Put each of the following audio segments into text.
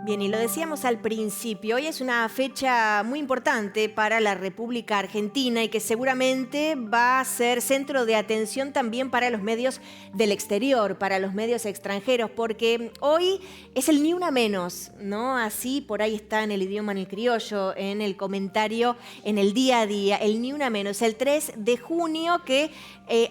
Bien, y lo decíamos al principio, hoy es una fecha muy importante para la República Argentina y que seguramente va a ser centro de atención también para los medios del exterior, para los medios extranjeros, porque hoy es el ni una menos, ¿no? Así por ahí está en el idioma en el criollo, en el comentario, en el día a día, el ni una menos, el 3 de junio que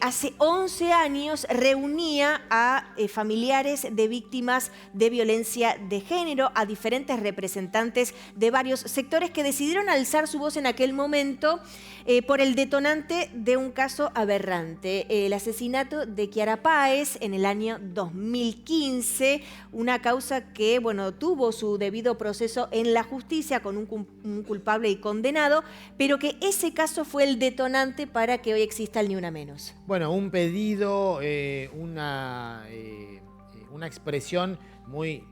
hace 11 años reunía a familiares de víctimas de violencia de género, a diferentes representantes de varios sectores que decidieron alzar su voz en aquel momento por el detonante de un caso aberrante, el asesinato de Kiara Páez en el año 2015, una causa que, bueno, tuvo su debido proceso en la justicia con un culpable y condenado, pero que ese caso fue el detonante para que hoy exista el Ni Una Menos. Bueno, un pedido, una expresión muy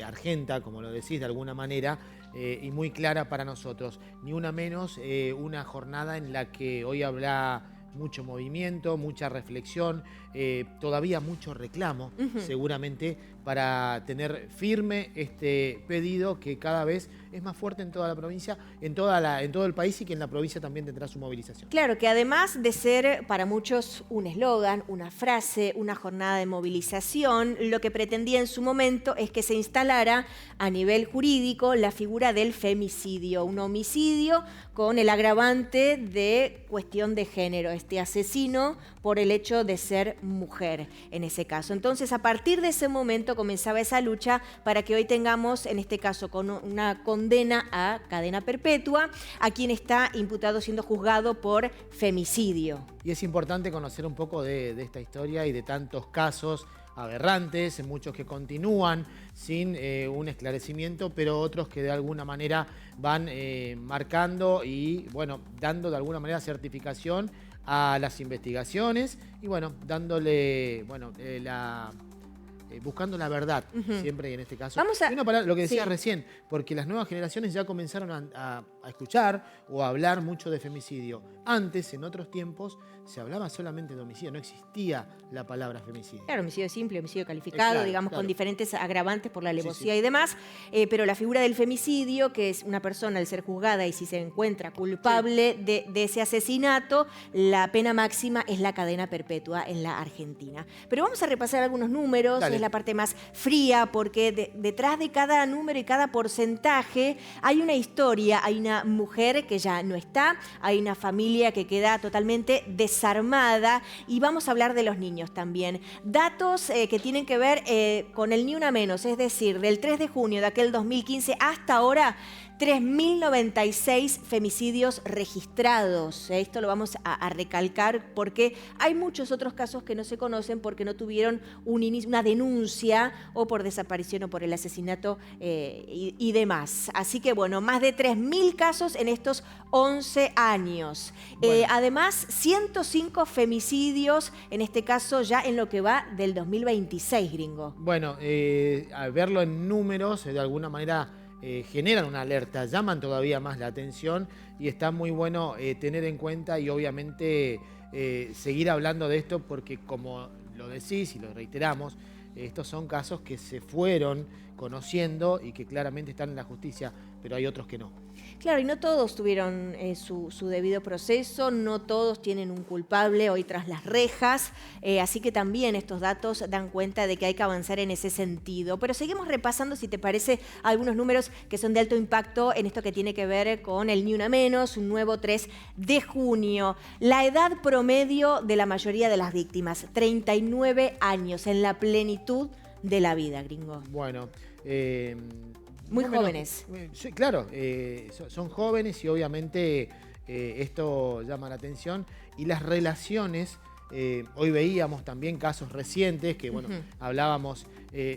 argenta, como lo decís de alguna manera, y muy clara para nosotros. Ni una menos, una jornada en la que hoy habrá mucho movimiento, mucha reflexión, todavía mucho reclamo, seguramente, para tener firme este pedido que cada vez es más fuerte en toda la provincia, en todo el país, y que en la provincia también tendrá su movilización. Claro, que además de ser para muchos un eslogan, una frase, una jornada de movilización, lo que pretendía en su momento es que se instalara a nivel jurídico la figura del femicidio, un homicidio con el agravante de cuestión de género, este asesino por el hecho de ser mujer en ese caso. Entonces, a partir de ese momento comenzaba esa lucha para que hoy tengamos, en este caso, con una condena a cadena perpetua a quien está imputado siendo juzgado por femicidio. Y es importante conocer un poco de esta historia y de tantos casos aberrantes, muchos que continúan sin un esclarecimiento, pero otros que de alguna manera van marcando y, bueno, dando de alguna manera certificación a las investigaciones y, bueno, dándole, bueno, buscando la verdad, siempre, y en este caso. Y una palabra, lo que decía recién, porque las nuevas generaciones ya comenzaron a escuchar o a hablar mucho de femicidio. Antes, en otros tiempos, se hablaba solamente de homicidio, no existía la palabra femicidio. Claro, homicidio simple, homicidio calificado, digamos, con diferentes agravantes por la alevosía y demás, pero la figura del femicidio, que es una persona al ser juzgada y si se encuentra culpable de ese asesinato, la pena máxima es la cadena perpetua en la Argentina. Pero vamos a repasar algunos números. Dale. Es la parte más fría, porque detrás de cada número y cada porcentaje hay una historia, hay una mujer que ya no está, hay una familia que queda totalmente desarmada, y vamos a hablar de los niños también. Datos que tienen que ver con el Ni Una Menos, es decir, del 3 de junio de aquel 2015 hasta ahora, 3.096 femicidios registrados. Esto lo vamos a recalcar porque hay muchos otros casos que no se conocen porque no tuvieron una denuncia o por desaparición o por el asesinato y demás. Así que, bueno, más de 3.000 casos en estos 11 años. Bueno. Además, 105 femicidios, en este caso ya en lo que va del 2026, gringo. Bueno, al verlo en números, de alguna manera generan una alerta, llaman todavía más la atención, y está muy bueno tener en cuenta y obviamente seguir hablando de esto, porque como lo decís y lo reiteramos, estos son casos que se fueron conociendo y que claramente están en la justicia, pero hay otros que no. Claro, y no todos tuvieron su debido proceso, no todos tienen un culpable hoy tras las rejas, así que también estos datos dan cuenta de que hay que avanzar en ese sentido. Pero seguimos repasando, si te parece, algunos números que son de alto impacto en esto que tiene que ver con el Ni Una Menos, un nuevo 3 de junio. La edad promedio de la mayoría de las víctimas, 39 años, en la plenitud de la vida, gringo. Bueno, muy jóvenes. Sí, claro, son jóvenes y obviamente esto llama la atención. Y las relaciones, hoy veíamos también casos recientes que, bueno, hablábamos,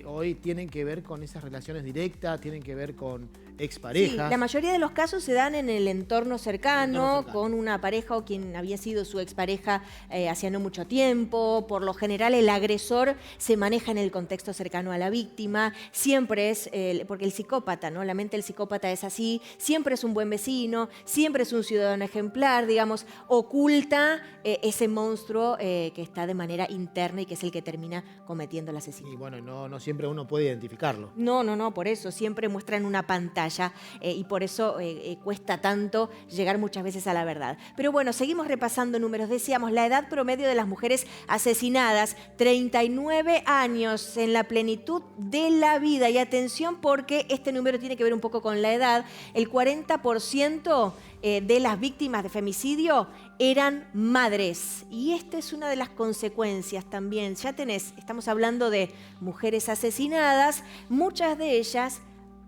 hoy tienen que ver con esas relaciones directas, tienen que ver con exparejas. Sí, la mayoría de los casos se dan en el entorno cercano, con una pareja o quien había sido su expareja hacía no mucho tiempo. Por lo general, el agresor se maneja en el contexto cercano a la víctima. Siempre es, porque el psicópata, ¿no? La mente del psicópata es así, siempre es un buen vecino, siempre es un ciudadano ejemplar, digamos, oculta ese monstruo que está de manera interna y que es el que termina cometiendo el asesinato. Y bueno, no siempre uno puede identificarlo. No, por eso siempre muestran una pantalla y por eso cuesta tanto llegar muchas veces a la verdad. Pero bueno, seguimos repasando números. Decíamos, la edad promedio de las mujeres asesinadas, 39 años en la plenitud de la vida. Y atención porque este número tiene que ver un poco con la edad. El 40% de las víctimas de femicidio eran madres. Y esta es una de las consecuencias también. Ya estamos hablando de mujeres asesinadas, muchas de ellas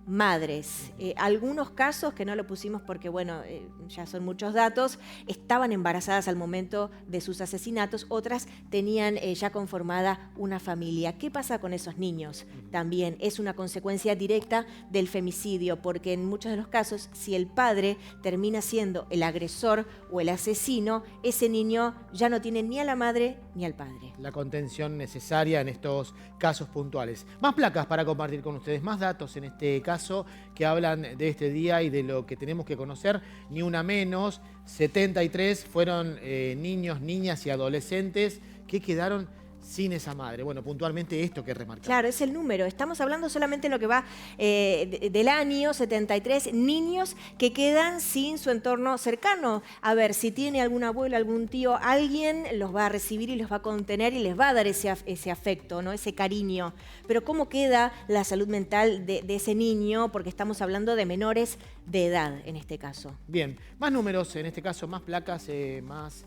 madres. Algunos casos, que no lo pusimos porque, bueno, ya son muchos datos, estaban embarazadas al momento de sus asesinatos, otras tenían ya conformada una familia. ¿Qué pasa con esos niños? También es una consecuencia directa del femicidio, porque en muchos de los casos, si el padre termina siendo el agresor o el asesino, ese niño ya no tiene ni a la madre ni al padre. La contención necesaria en estos casos puntuales. Más placas para compartir con ustedes, más datos en este caso que hablan de este día y de lo que tenemos que conocer, ni una menos. 73 fueron niños, niñas y adolescentes que quedaron sin esa madre. Bueno, puntualmente esto que remarcar. Claro, es el número. Estamos hablando solamente en lo que va del año 73, niños que quedan sin su entorno cercano. A ver, si tiene algún abuelo, algún tío, alguien los va a recibir y los va a contener y les va a dar ese afecto, ¿no? Ese cariño. Pero ¿cómo queda la salud mental de ese niño? Porque estamos hablando de menores de edad en este caso. Bien, más números, en este caso más placas, más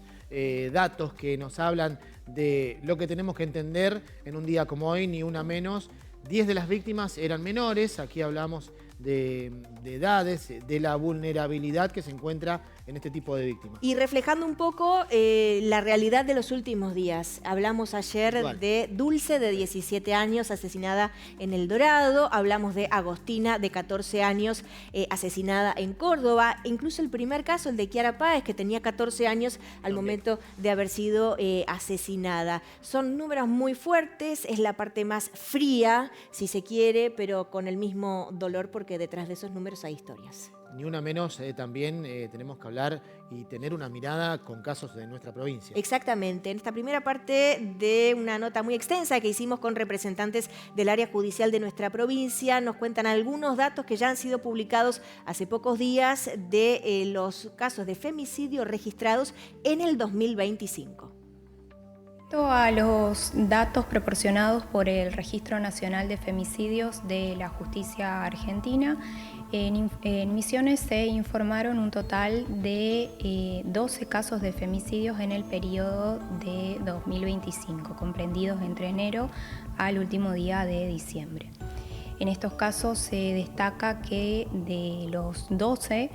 datos que nos hablan de lo que tenemos que entender en un día como hoy, ni una menos. 10 de las víctimas eran menores, aquí hablamos de edades, de la vulnerabilidad que se encuentra en este tipo de víctimas. Y reflejando un poco la realidad de los últimos días. Hablamos ayer de Dulce, de 17 años, asesinada en El Dorado. Hablamos de Agostina, de 14 años, asesinada en Córdoba. Incluso el primer caso, el de Kiara Páez, que tenía 14 años al momento de haber sido asesinada. Son números muy fuertes, es la parte más fría, si se quiere, pero con el mismo dolor, porque detrás de esos números hay historias. Ni una menos, también tenemos que hablar y tener una mirada con casos de nuestra provincia. Exactamente. En esta primera parte de una nota muy extensa que hicimos con representantes del área judicial de nuestra provincia, nos cuentan algunos datos que ya han sido publicados hace pocos días de los casos de femicidio registrados en el 2025. A los datos proporcionados por el Registro Nacional de Femicidios de la Justicia Argentina, en Misiones se informaron un total de 12 casos de femicidios en el periodo de 2025, comprendidos entre enero al último día de diciembre. En estos casos se destaca que de los 12,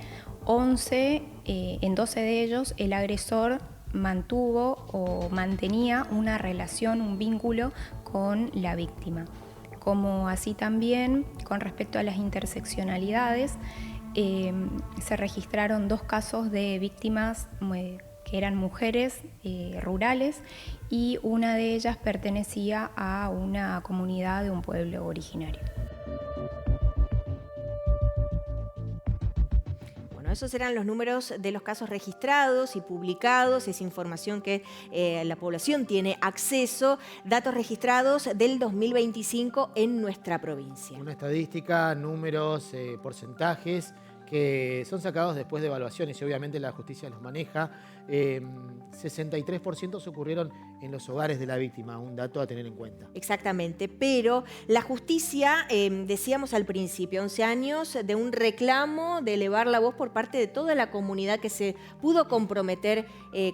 en 12 de ellos el agresor mantuvo o mantenía una relación, un vínculo con la víctima. Como así también, con respecto a las interseccionalidades, se registraron 2 casos de víctimas que eran mujeres rurales y una de ellas pertenecía a una comunidad de un pueblo originario. Esos eran los números de los casos registrados y publicados, esa información que la población tiene acceso, datos registrados del 2025 en nuestra provincia. Una estadística, números, porcentajes que son sacados después de evaluaciones y obviamente la justicia los maneja. 63% se ocurrieron en los hogares de la víctima, un dato a tener en cuenta. Exactamente, pero la justicia, decíamos al principio, 11 años de un reclamo, de elevar la voz por parte de toda la comunidad que se pudo comprometer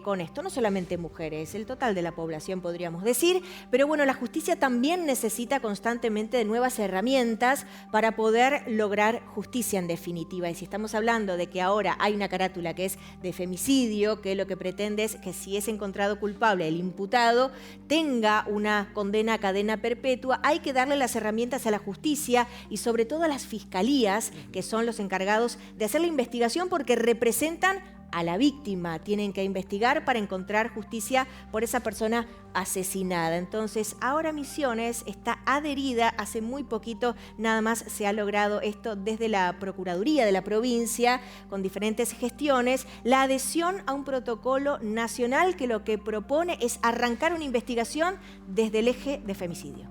con esto, no solamente mujeres, el total de la población podríamos decir, pero bueno, la justicia también necesita constantemente de nuevas herramientas para poder lograr justicia en definitiva. Y si estamos hablando de que ahora hay una carátula que es de femicidio, que lo que pretende es que si es encontrado culpable el imputado tenga una condena a cadena perpetua, hay que darle las herramientas a la justicia y sobre todo a las fiscalías, que son los encargados de hacer la investigación porque representan a la víctima, tienen que investigar para encontrar justicia por esa persona asesinada. Entonces, ahora Misiones está adherida, hace muy poquito nada más se ha logrado esto desde la Procuraduría de la provincia, con diferentes gestiones, la adhesión a un protocolo nacional que lo que propone es arrancar una investigación desde el eje de femicidio.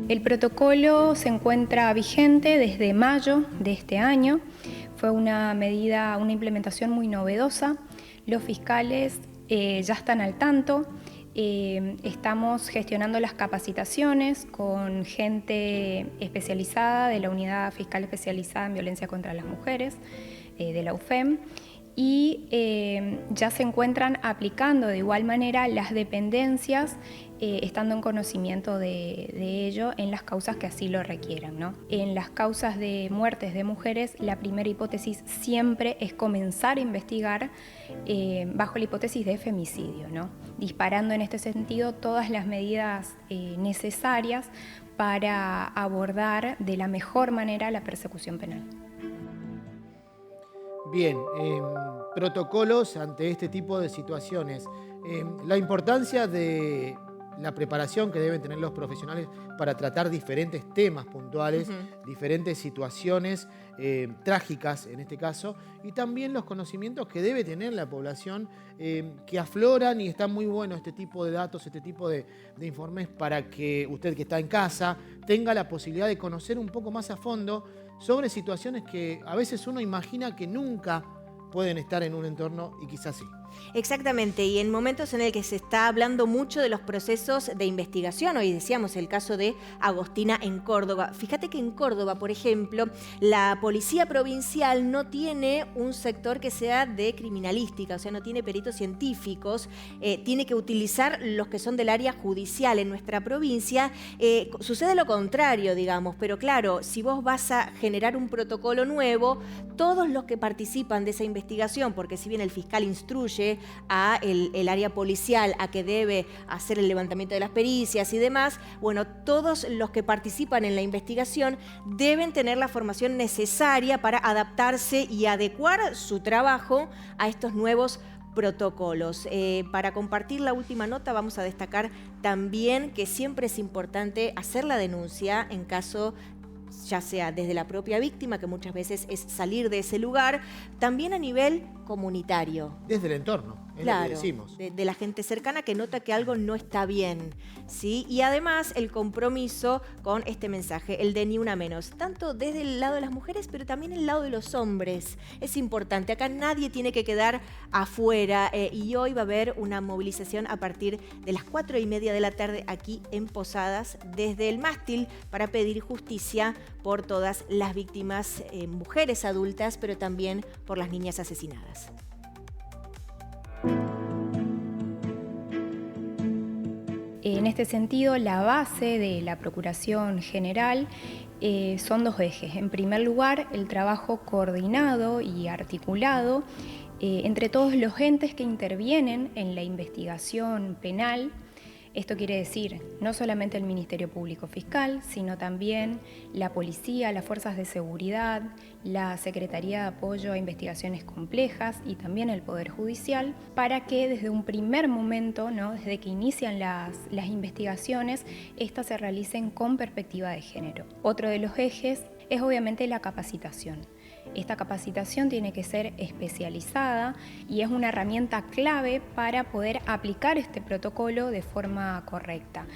El protocolo se encuentra vigente desde mayo de este año. Fue una medida, una implementación muy novedosa. Los fiscales ya están al tanto. Estamos gestionando las capacitaciones con gente especializada de la Unidad Fiscal Especializada en Violencia contra las Mujeres, de la UFEM, y ya se encuentran aplicando de igual manera las dependencias, estando en conocimiento de ello en las causas que así lo requieran, ¿no? En las causas de muertes de mujeres, la primera hipótesis siempre es comenzar a investigar bajo la hipótesis de femicidio, ¿no? Disparando en este sentido todas las medidas necesarias para abordar de la mejor manera la persecución penal. Bien, protocolos ante este tipo de situaciones. La importancia de la preparación que deben tener los profesionales para tratar diferentes temas puntuales, diferentes situaciones trágicas en este caso, y también los conocimientos que debe tener la población que afloran, y está muy bueno este tipo de datos, este tipo de informes, para que usted que está en casa tenga la posibilidad de conocer un poco más a fondo sobre situaciones que a veces uno imagina que nunca pueden estar en un entorno y quizás sí. Exactamente, y en momentos en el que se está hablando mucho de los procesos de investigación, hoy decíamos el caso de Agostina en Córdoba. Fíjate que en Córdoba, por ejemplo, la policía provincial no tiene un sector que sea de criminalística, o sea, no tiene peritos científicos, tiene que utilizar los que son del área judicial. En nuestra provincia sucede lo contrario, digamos, pero claro, si vos vas a generar un protocolo nuevo, todos los que participan de esa investigación, porque si bien el fiscal instruye a el área policial a que debe hacer el levantamiento de las pericias y demás, bueno, todos los que participan en la investigación deben tener la formación necesaria para adaptarse y adecuar su trabajo a estos nuevos protocolos. Para compartir la última nota vamos a destacar también que siempre es importante hacer la denuncia en caso ya sea desde la propia víctima, que muchas veces es salir de ese lugar, también a nivel comunitario. Desde el entorno, es lo que decimos. De la gente cercana que nota que algo no está bien, ¿sí? Y además el compromiso con este mensaje, el de ni una menos, tanto desde el lado de las mujeres, pero también el lado de los hombres. Es importante, acá nadie tiene que quedar afuera, y hoy va a haber una movilización a partir de las 4:30 de la tarde aquí en Posadas, desde el mástil, para pedir justicia por todas las víctimas, mujeres adultas, pero también por las niñas asesinadas. En este sentido, la base de la Procuración General son dos ejes. En primer lugar, el trabajo coordinado y articulado entre todos los entes que intervienen en la investigación penal. Esto quiere decir no solamente el Ministerio Público Fiscal, sino también la policía, las fuerzas de seguridad, la Secretaría de Apoyo a Investigaciones Complejas y también el Poder Judicial, para que desde un primer momento, ¿no?, desde que inician las investigaciones, estas se realicen con perspectiva de género. Otro de los ejes es obviamente la capacitación. Esta capacitación tiene que ser especializada y es una herramienta clave para poder aplicar este protocolo de forma correcta.